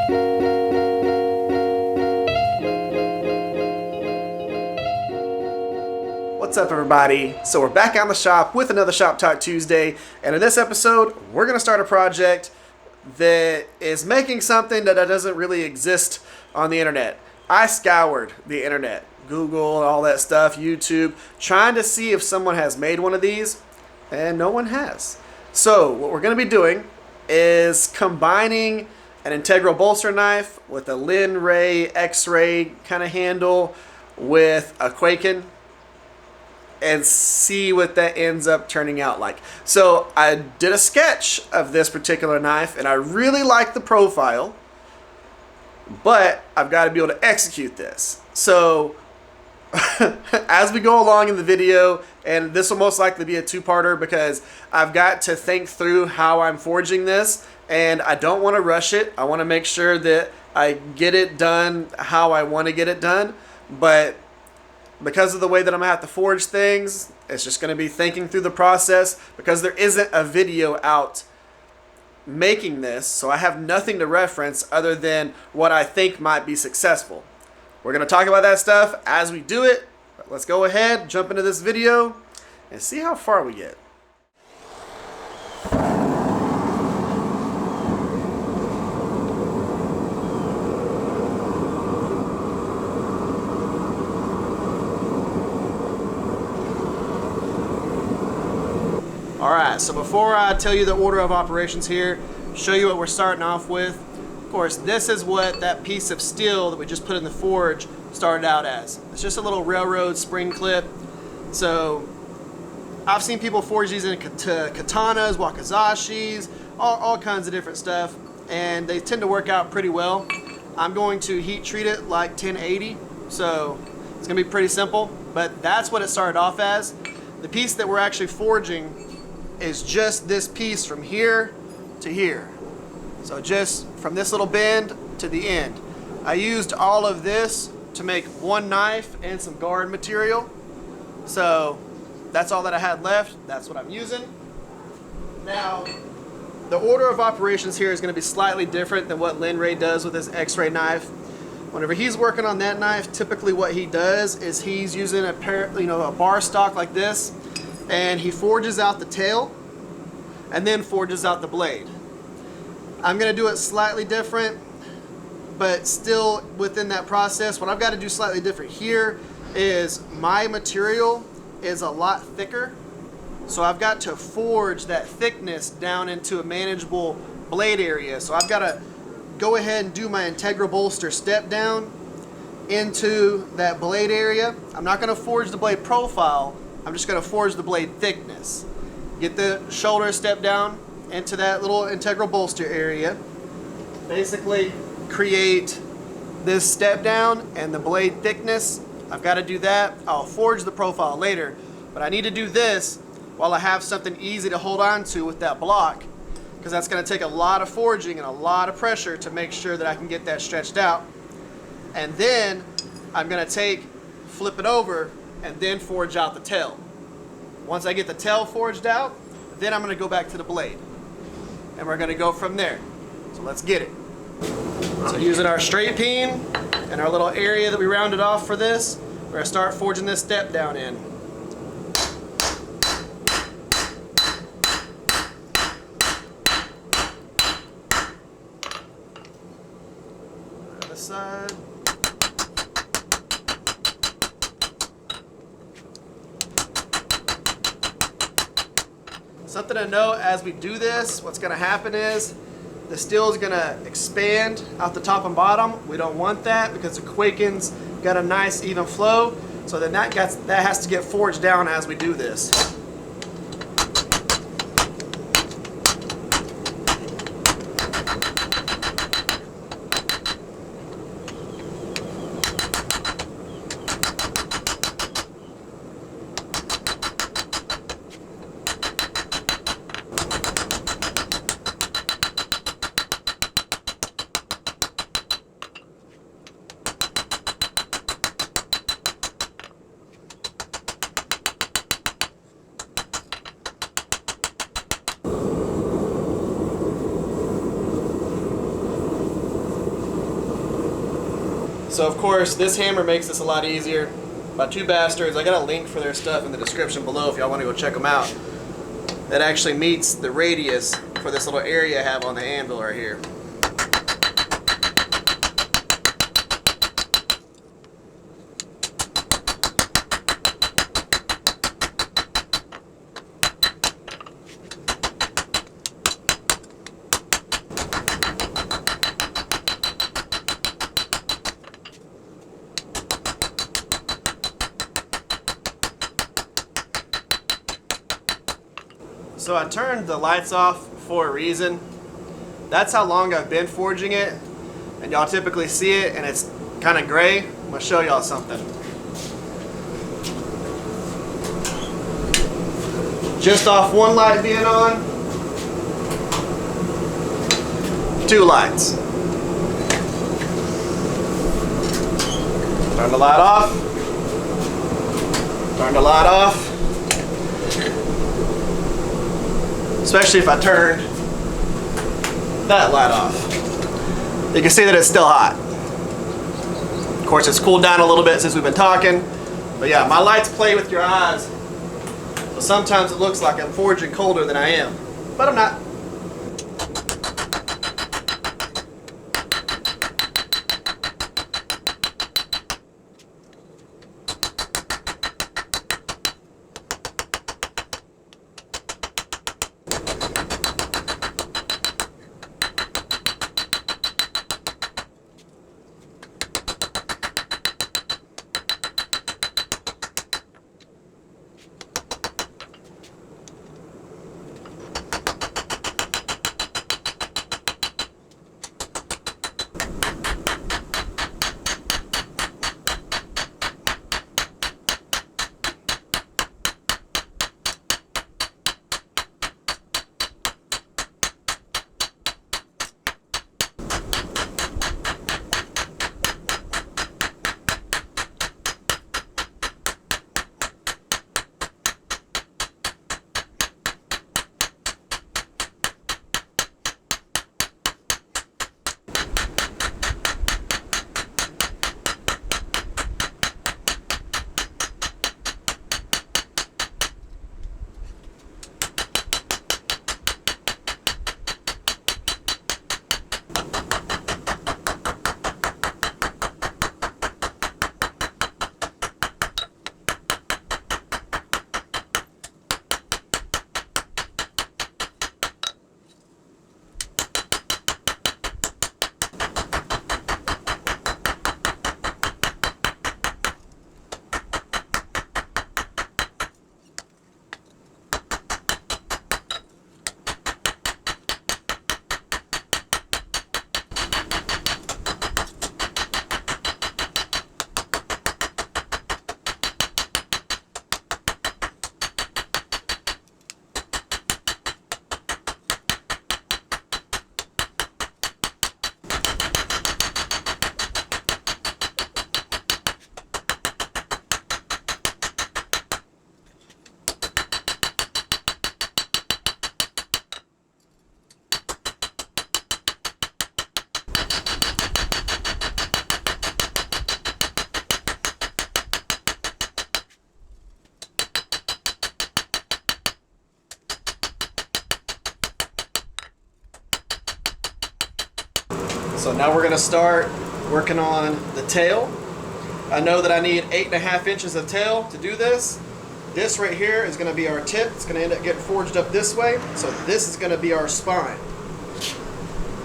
What's up, everybody? So we're back on the shop with another Shop Talk Tuesday, and in this episode we're going to start a project that is making something that doesn't really exist on the internet. I scoured the internet, Google and all that stuff, YouTube, trying to see if someone has made one of these, and no one has. So what we're going to be doing is combining an integral bolster knife with a Lin Ray X-ray kind of handle with a Quaken, and see what that ends up turning out like. So I did a sketch of this particular knife, and I really like the profile, but I've got to be able to execute this. So as we go along in the video, and this will most likely be a two-parter because I've got to think through how I'm forging this, and I don't want to rush it. I want to make sure that I get it done how I want to get it done, but because of the way that I'm going to have to forge things, it's just going to be thinking through the process because there isn't a video out making this, so I have nothing to reference other than what I think might be successful. We're going to talk about that stuff as we do it, but let's go ahead, jump into this video, and see how far we get. Alright, so before I tell you the order of operations here, show you what we're starting off with. Of course, this is what that piece of steel that we just put in the forge started out as. It's just a little railroad spring clip. So I've seen people forge these into katanas, wakazashis, all kinds of different stuff, and they tend to work out pretty well. I'm going to heat treat it like 1080, so it's going to be pretty simple, but that's what it started off as. The piece that we're actually forging is just this piece from here to here. So just from this little bend to the end. I used all of this to make one knife and some guard material. So that's all that I had left. That's what I'm using. Now, the order of operations here is going to be slightly different than what Lin Ray does with his X-ray knife. Whenever he's working on that knife, typically what he does is he's using a bar stock like this, and he forges out the tail and then forges out the blade. I'm going to do it slightly different, but still within that process. What I've got to do slightly different here is my material is a lot thicker, so I've got to forge that thickness down into a manageable blade area. So I've got to go ahead and do my integral bolster step down into that blade area. I'm not going to forge the blade profile, I'm just going to forge the blade thickness. Get the shoulder step down into that little integral bolster area. Basically create this step down and the blade thickness. I've got to do that. I'll forge the profile later, but I need to do this while I have something easy to hold on to with that block, because that's going to take a lot of forging and a lot of pressure to make sure that I can get that stretched out. And then I'm going to flip it over and then forge out the tail. Once I get the tail forged out, then I'm going to go back to the blade. And we're going to go from there. So let's get it. So using our straight peen and our little area that we rounded off for this, we're going to start forging this step down in. This side. Something to note as we do this, what's going to happen is the steel is going to expand out the top and bottom. We don't want that because the Quaken's got a nice even flow. So then that has to get forged down as we do this. So of course, this hammer makes this a lot easier. By Two Basterds, I got a link for their stuff in the description below if y'all want to go check them out. That actually meets the radius for this little area I have on the anvil right here. So I turned the lights off for a reason. That's how long I've been forging it, and y'all typically see it and it's kind of gray. I'm gonna show y'all something. Just off one light being on, two lights. Turn the light off, turn the light off. Especially if I turned that light off. You can see that it's still hot. Of course, it's cooled down a little bit since we've been talking. But yeah, my lights play with your eyes. So sometimes it looks like I'm forging colder than I am. But I'm not. So now we're gonna start working on the tail. I know that I need 8.5 inches of tail to do this. This right here is gonna be our tip. It's gonna end up getting forged up this way. So this is gonna be our spine.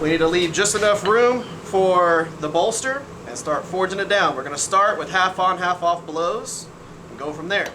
We need to leave just enough room for the bolster and start forging it down. We're gonna start with half on, half off blows and go from there.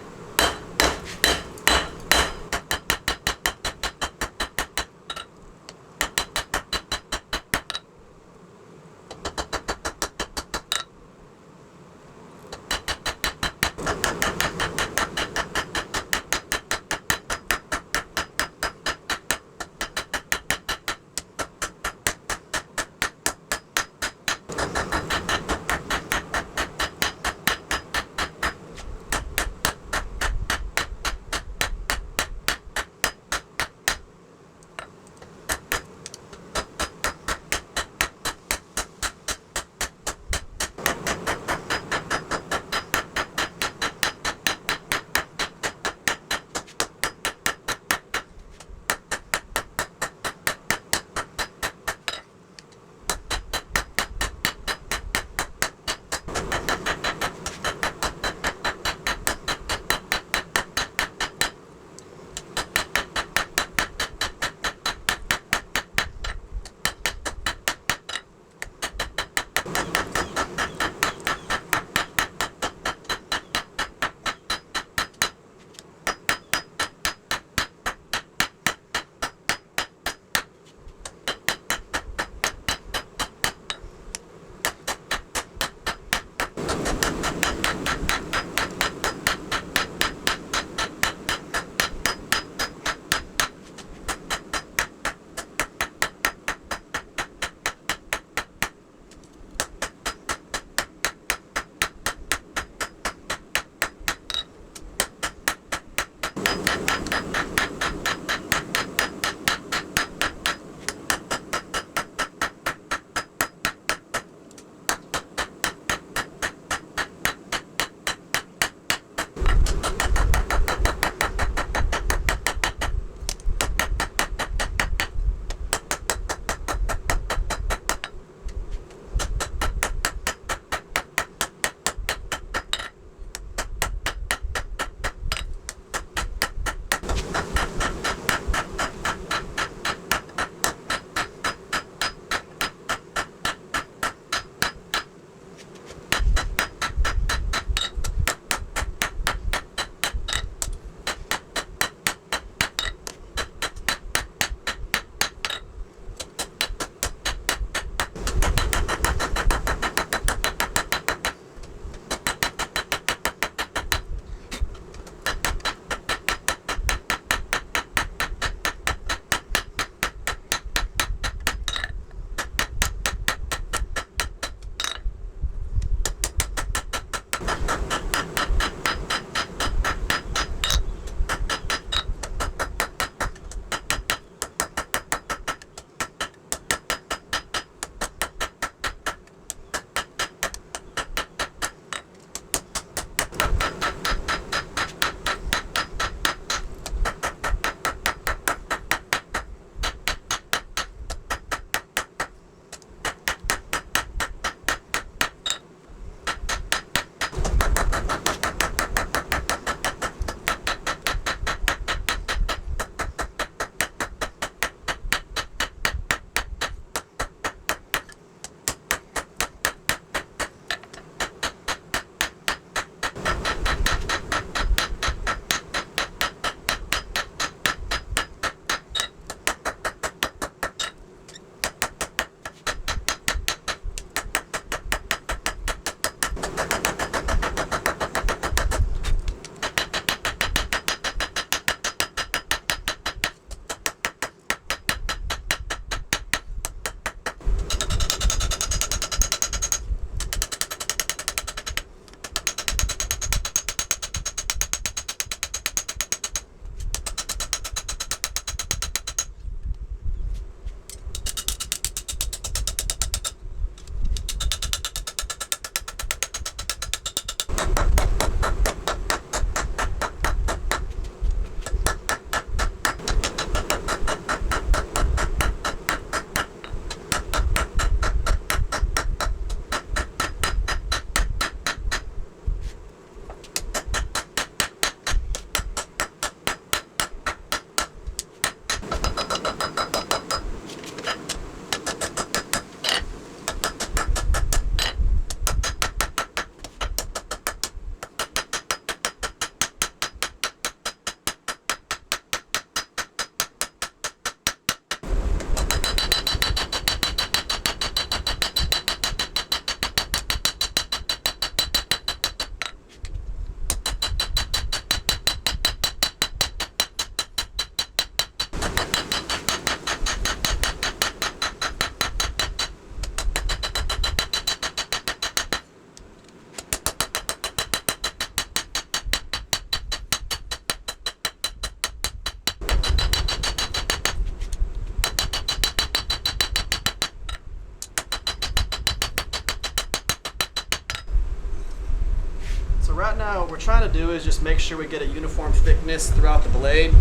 right now what we're trying to do is just make sure we get a uniform thickness throughout the blade.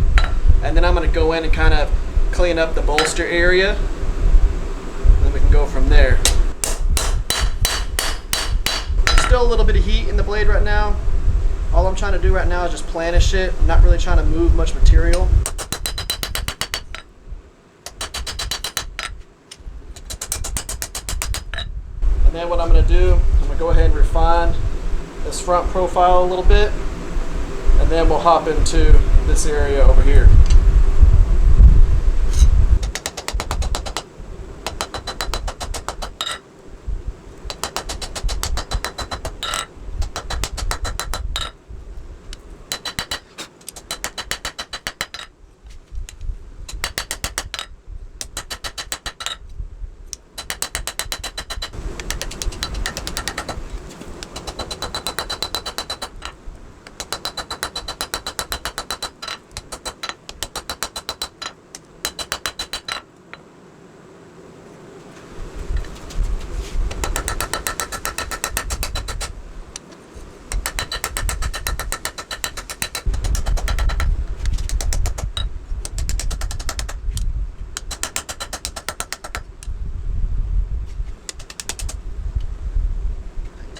And then I'm going to go in and kind of clean up the bolster area. And then we can go from there. Still a little bit of heat in the blade right now. All I'm trying to do right now is just planish it. I'm not really trying to move much material. And And then what I'm going to do, I'm going to go ahead and refine this front profile a little bit, and then we'll hop into this area over here.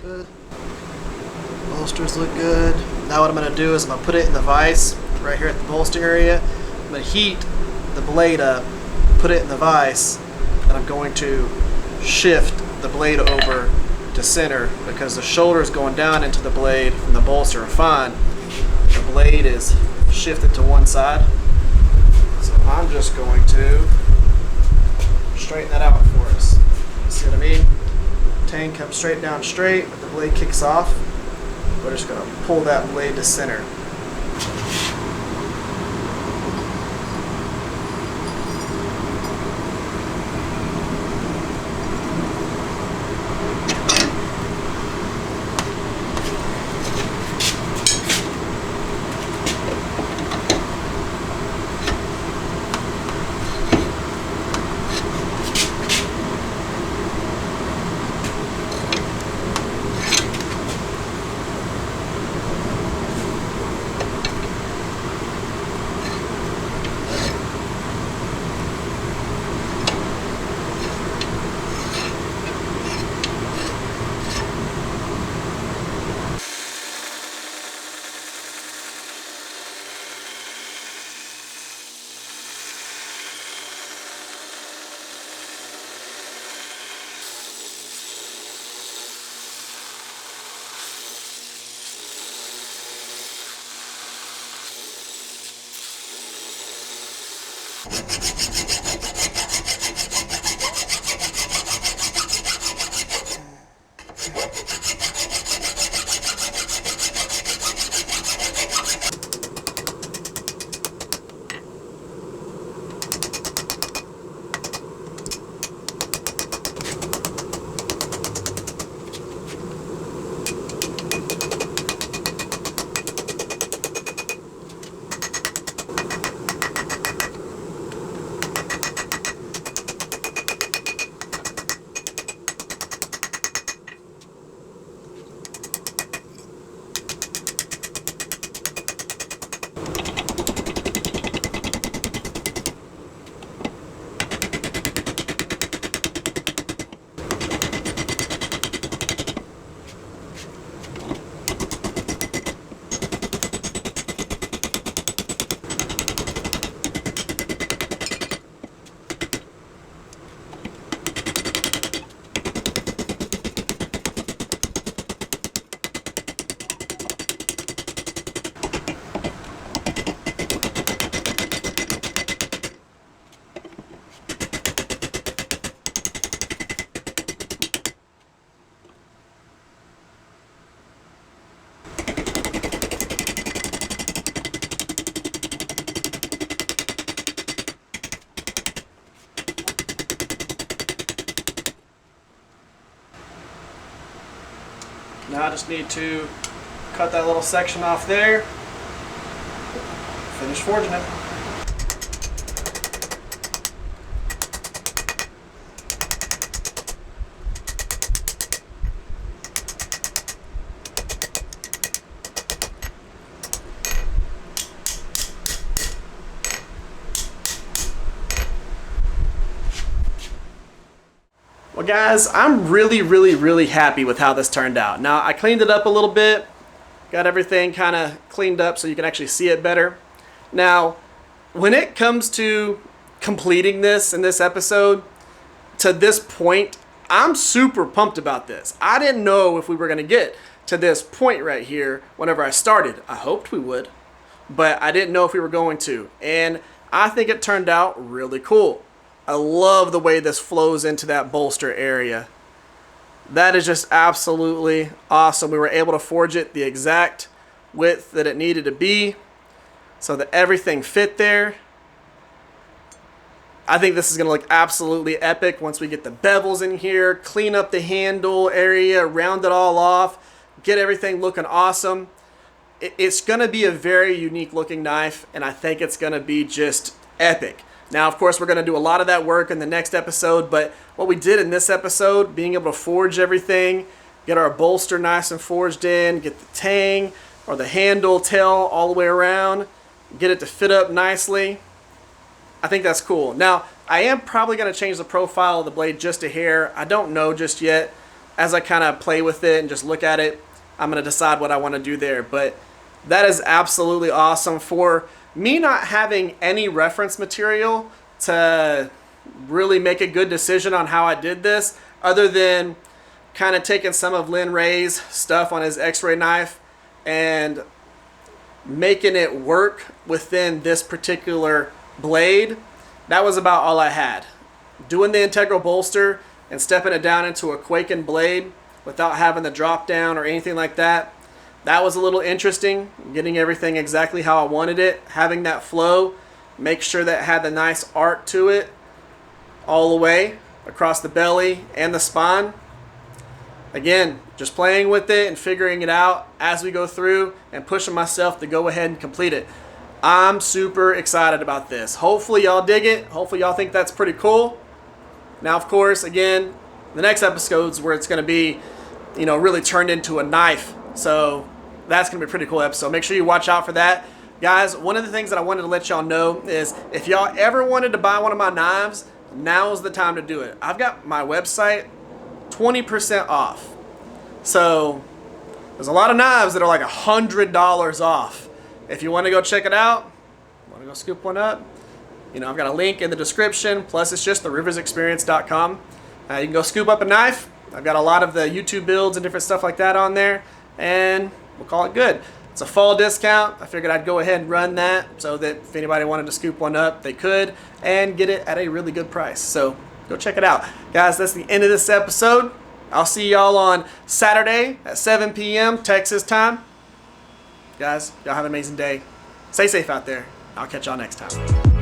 Good. Bolsters look good. Now what I'm going to do is I'm going to put it in the vise right here at the bolster area. I'm going to heat the blade up, put it in the vise, and I'm going to shift the blade over to center because the shoulder is going down into the blade from the bolster are fine. The blade is shifted to one side. So I'm just going to straighten that out for us. See what I mean? Tang comes straight down straight, but the blade kicks off. We're just going to pull that blade to center. Now I just need to cut that little section off there, finish forging it. Well guys, I'm really happy with how this turned out. Now I cleaned it up a little bit, got everything kind of cleaned up so you can actually see it better. Now, when it comes to completing this in this episode, to this point, I'm super pumped about this. I didn't know if we were going to get to this point right here whenever I started. I hoped we would, but I didn't know if we were going to. And I think it turned out really cool. I love the way this flows into that bolster area. That is just absolutely awesome. We were able to forge it the exact width that it needed to be so that everything fit there. I think this is going to look absolutely epic once we get the bevels in here, clean up the handle area, round it all off, get everything looking awesome. It's going to be a very unique looking knife, and I think it's going to be just epic. Now, of course, we're going to do a lot of that work in the next episode, but what we did in this episode, being able to forge everything, get our bolster nice and forged in, get the tang or the handle tail all the way around, get it to fit up nicely, I think that's cool. Now, I am probably going to change the profile of the blade just a hair. I don't know just yet. As I kind of play with it and just look at it, I'm going to decide what I want to do there. But that is absolutely awesome. For me not having any reference material to really make a good decision on how I did this, other than kind of taking some of Lin Ray's stuff on his X-ray knife and making it work within this particular blade, that was about all I had. Doing the integral bolster and stepping it down into a quaking blade without having the drop down or anything like that, that was a little interesting. Getting everything exactly how I wanted it, having that flow, make sure that it had the nice arc to it all the way across the belly and the spine. Again, just playing with it and figuring it out as we go through and pushing myself to go ahead and complete it. I'm super excited about this. Hopefully y'all dig it. Hopefully y'all think that's pretty cool. Now, of course, again, the next episode's where it's going to be, you know, really turned into a knife. So that's going to be a pretty cool episode. Make sure you watch out for that. Guys, one of the things that I wanted to let y'all know is if y'all ever wanted to buy one of my knives, now's the time to do it. I've got my website 20% off. So there's a lot of knives that are like $100 off. If you want to go check it out, want to go scoop one up, you know, I've got a link in the description. Plus, it's just theriversexperience.com. You can go scoop up a knife. I've got a lot of the YouTube builds and different stuff like that on there, and we'll call it good. It's a fall discount. I figured I'd go ahead and run that so that if anybody wanted to scoop one up, they could and get it at a really good price. So go check it out. Guys, that's the end of this episode. I'll see y'all on Saturday at 7 p.m. Texas time. Guys, y'all have an amazing day. Stay safe out there. I'll catch y'all next time.